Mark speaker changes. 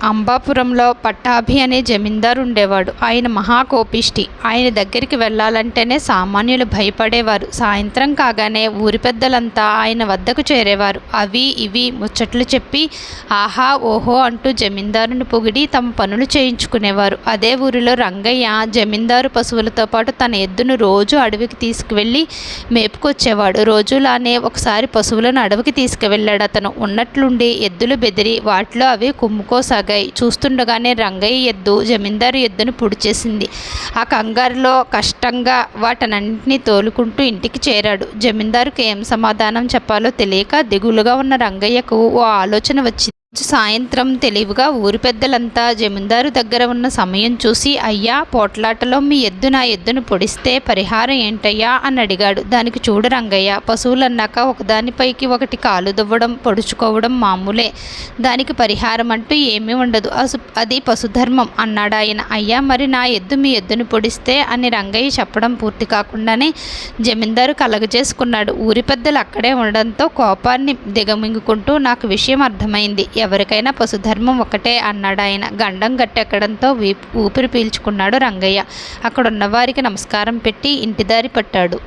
Speaker 1: అంబాపురంలో పట్టాభి అనే జమీందారు ఉండేవాడు. ఆయన మహాకోపిష్టి. ఆయన దగ్గరికి వెళ్ళాలంటేనే సామాన్యులు భయపడేవారు. సాయంత్రం కాగానే ఊరి పెద్దలంతా ఆయన వద్దకు చేరేవారు. అవి ఇవి ముచ్చట్లు చెప్పి ఆహా ఓహో అంటూ జమీందారుని పొగిడి తమ పనులు చేయించుకునేవారు. అదే ఊరిలో రంగయ్య జమీందారు పశువులతో పాటు తన ఎద్దును రోజు అడవికి తీసుకువెళ్ళి మేపుకొచ్చేవాడు. రోజులానే ఒకసారి పశువులను అడవికి తీసుకువెళ్ళాడు అతను. ఉన్నట్లుండి ఎద్దులు బెదిరి వాటిలో అవి కుమ్ముకోసాగాయి. చూస్తుండగానే రంగయ్య ఎద్దు జమీందారు ఎద్దును పొడిచేసింది. ఆ కంగారులో కష్టంగా వాటన్నింటినీ తోలుకుంటూ ఇంటికి చేరాడు. జమీందారుకు ఏం సమాధానం చెప్పాలో తెలియక దిగులుగా ఉన్న రంగయ్యకు ఓ ఆలోచన వచ్చింది. సాయంత్రం తెలివిగా ఊరి పెద్దలంతా జమీందారు దగ్గర ఉన్న సమయం చూసి అయ్యా, పోట్లాటలో మీ ఎద్దు నా ఎద్దును పొడిస్తే పరిహారం ఏంటయ్యా అని అడిగాడు. దానికి చూడు రంగయ్య, పశువులన్నాక ఒకదానిపైకి ఒకటి కాలు దువ్వడం పొడుచుకోవడం మామూలే. దానికి పరిహారం అంటూ ఏమీ ఉండదు. అది పశుధర్మం అన్నాడు ఆయన. అయ్యా, మరి నా ఎద్దు మీ ఎద్దును పొడిస్తే అని రంగయ్య చెప్పడం పూర్తి కాకుండానే జమీందారు కలగజేసుకున్నాడు. ఊరి పెద్దలు అక్కడే ఉండడంతో కోపాన్ని దిగమింగుకుంటూ నాకు విషయం అర్థమైంది. ఎవరికైనా పశుధర్మం ఒకటే అన్నాడు ఆయన. గండం గట్టెక్కడంతో ఊపిరి పీల్చుకున్నాడు రంగయ్య. అక్కడున్న వారికి నమస్కారం పెట్టి ఇంటిదారి పట్టాడు.